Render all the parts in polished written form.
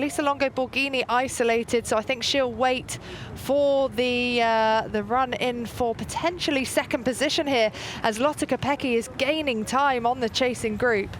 Lisa Longo Borghini isolated, so I think she'll wait for the run in for potentially second position here, as Lotte Kopecky is gaining time on the chasing group.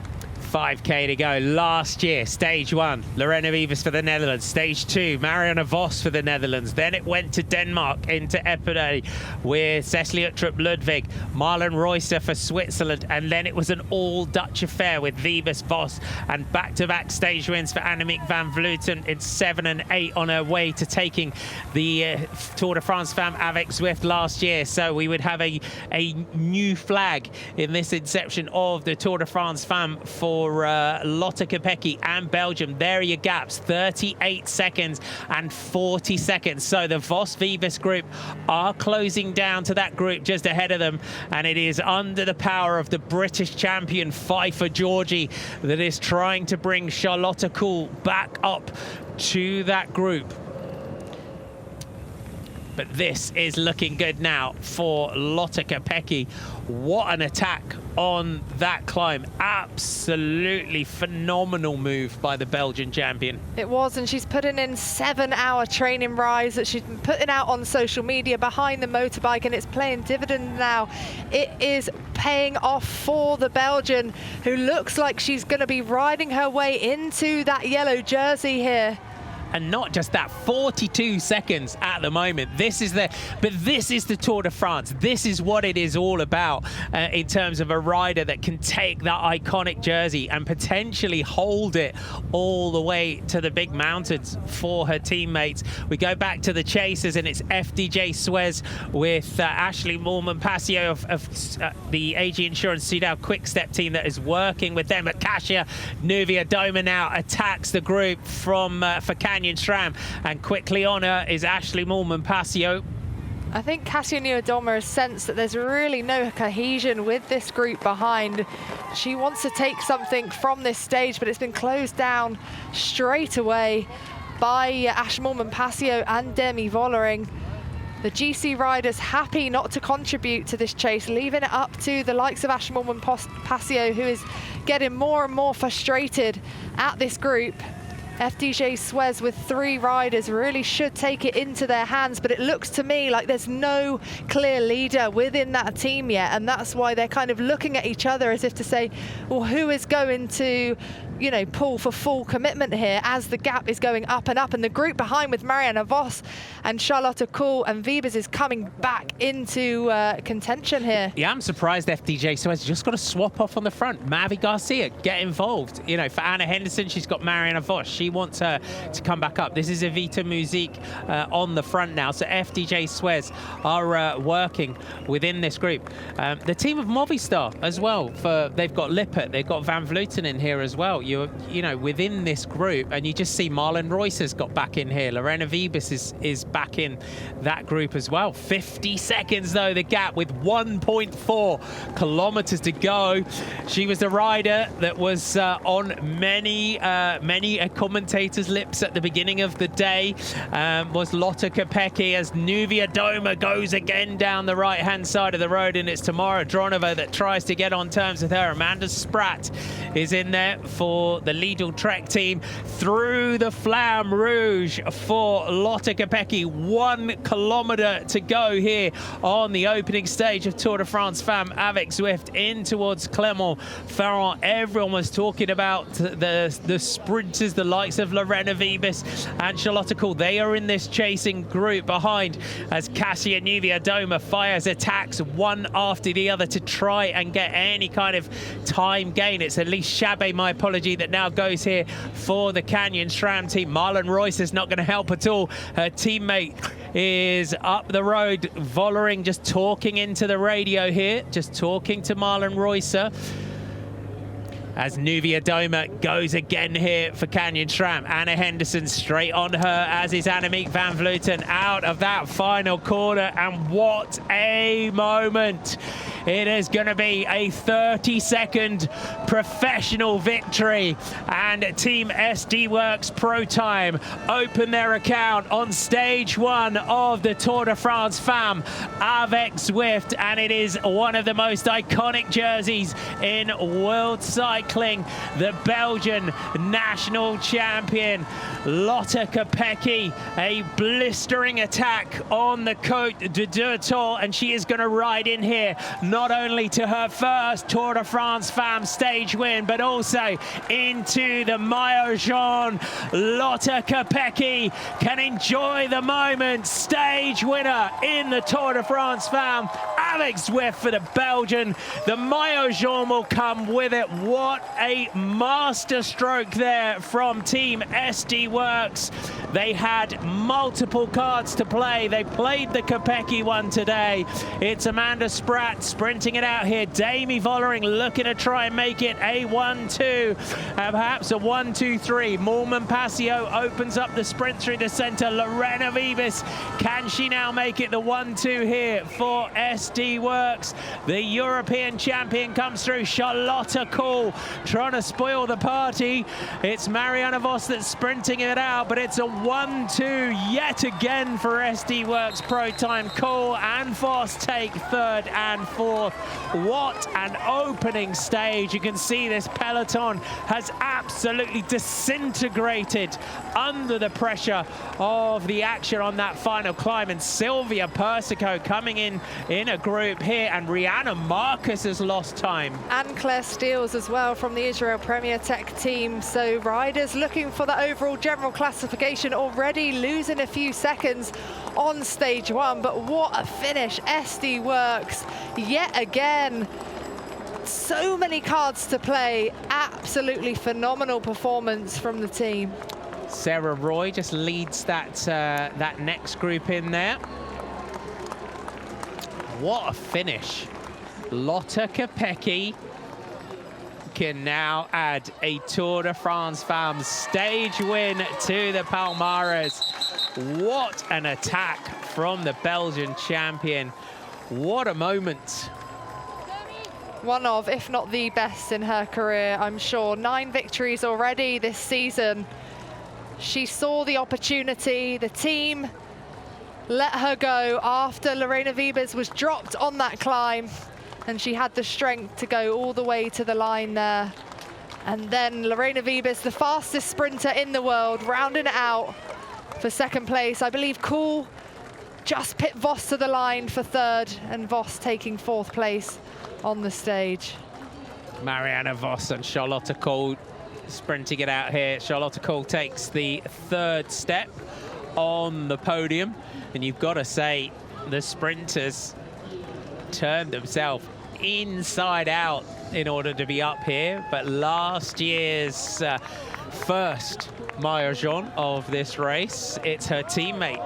5K to go. Last year, stage 1, Lorena Wiebes for the Netherlands. Stage 2, Marianne Vos for the Netherlands. Then it went to Denmark into Epernay with Cecilie Uttrup Ludwig, Marlon Reusser for Switzerland, and then it was an all-Dutch affair with Wiebes, Vos, and back-to-back stage wins for Annemiek van Vleuten in 7 and 8 on her way to taking the Tour de France Femmes avec Zwift last year. So we would have a new flag in this inception of the Tour de France Femmes for Lotte Kopecky and Belgium. There are your gaps, 38 seconds and 40 seconds. So the Vos-Wiebes group are closing down to that group just ahead of them, and it is under the power of the British champion Pfeiffer Georgie that is trying to bring Charlotte Kool back up to that group. But this is looking good now for Lotte Kopecky. What an attack on that climb. Absolutely phenomenal move by the Belgian champion. It was, and she's putting in 7-hour training rides that she's been putting out on social media behind the motorbike, and it's paying dividends now. It is paying off for the Belgian, who looks like she's going to be riding her way into that yellow jersey here. And not just that, 42 seconds at the moment. This is the Tour de France. This is what it is all about in terms of a rider that can take that iconic jersey and potentially hold it all the way to the big mountains for her teammates. We go back to the chasers, and it's FDJ Suez with Ashley Moolman-Passio of the AG Insurance Sudal Quick Step team that is working with them at Kasia. Nuvia Doma now attacks the group from for Canyon SRAM, and quickly on her is Ashley Moolman-Passio. I think Kasia Nieuwedoma has sensed that there's really no cohesion with this group behind. She wants to take something from this stage, but it's been closed down straight away by Ashley Moolman-Passio and Demi Vollering. The GC riders happy not to contribute to this chase, leaving it up to the likes of Ashley Moolman-Passio, who is getting more and more frustrated at this group. FDJ Suez with 3 riders really should take it into their hands, but it looks to me like there's no clear leader within that team yet, and that's why they're kind of looking at each other as if to say, well, who is going to, you know, pull for full commitment here as the gap is going up and up, and the group behind with Marianne Vos and Charlotte Kool and Wiebes is coming back into contention here. Yeah, I'm surprised FDJ Suez just got to swap off on the front. Mavi Garcia, get involved. You know, for Anna Henderson, she's got Marianne Vos. She wants her to come back up. This is Evita Muziek on the front now. So FDJ Suez are working within this group. The team of Movistar as well. They've got Lippert, they've got Van Vleuten in here as well. You know, within this group, and you just see Marlon Reusser's got back in here. Lorena Wiebes is back in that group as well. 50 seconds though, the gap, with 1.4 kilometers to go. She was the rider that was on many commentators' lips at the beginning of the day, was Lotte Kopecky, as Nuvia Doma goes again down the right-hand side of the road, and it's Tamara Dronova that tries to get on terms with her. Amanda Spratt is in there for the Lidl Trek team. Through the Flamme Rouge for Lotte Kopecky. 1 kilometer to go here on the opening stage of Tour de France Femmes avec Zwift in towards Clermont-Ferrand. Everyone was talking about the sprinters, the likes of Lorena Wiebes and Charlotte Kool. They are in this chasing group behind, as Kasia Nieuwedoma fires attacks one after the other to try and get any kind of time gain. It's Elise Chabet, my apology, that now goes here for the Canyon SRAM team. Marlon Reusser is not going to help at all. Her teammate is up the road. Vollering just talking into the radio here, just talking to Marlon Reusser, as Nuvia Doma goes again here for Canyon SRAM. Anna Henderson straight on her, as is Annemiek van Vleuten out of that final corner. And what a moment It is going to be a 30-second professional victory. And Team SD Works Pro Time open their account on stage 1 of the Tour de France Femmes avec Zwift, and it is one of the most iconic jerseys in world cycling. The Belgian national champion Lotte Kopecky, a blistering attack on the Côte d'Or, and she is going to ride in here not only to her first Tour de France Femmes stage win, but also into the Maillot Jaune. Lotte Kopecky can enjoy the moment. Stage winner in the Tour de France Femmes avec Zwift for the Belgian. The Maillot Jaune will come with it. What a master stroke there from Team SD Works. They had multiple cards to play. They played the Kopecky one today. It's Amanda Spratt sprinting it out here. Demi Vollering looking to try and make it a 1-2, perhaps a 1-2-3. Moolman Passio opens up the sprint through the center. Lorena Vibis, can she now make it the 1-2 here for SD Works? The European champion comes through. Charlotte Kohl trying to spoil the party. It's Marianne Vos that's sprinting it out, but it's a 1-2 yet again for SD Works Pro Time. Kohl and Vos take third and fourth. What an opening stage. You can see this peloton has absolutely disintegrated under the pressure of the action on that final climb. And Sylvia Persico coming in a group here, and Rihanna Marcus has lost time. And Claire Steels as well from the Israel Premier Tech team. So riders looking for the overall general classification, already losing a few seconds on stage 1, but what a finish. SD Works yet again. So many cards to play. Absolutely phenomenal performance from the team. Sarah Roy just leads that next group in there. What a finish. Lotte Kopecky can now add a Tour de France Femmes stage win to the palmarès. What an attack from the Belgian champion. What a moment. One of, if not the best in her career, I'm sure. 9 victories already this season. She saw the opportunity. The team let her go after Lorena Wiebes was dropped on that climb, and she had the strength to go all the way to the line there. And then Lorena Wiebes, the fastest sprinter in the world, rounding it out for second place. I believe Kool just pit Vos to the line for third, and Vos taking fourth place on the stage. Marianne Vos and Charlotte Kohl sprinting it out here. Charlotte Kohl takes the third step on the podium, and you've got to say the sprinters turned themselves inside out in order to be up here. But last year's first Maillot Jaune of this race, it's her teammate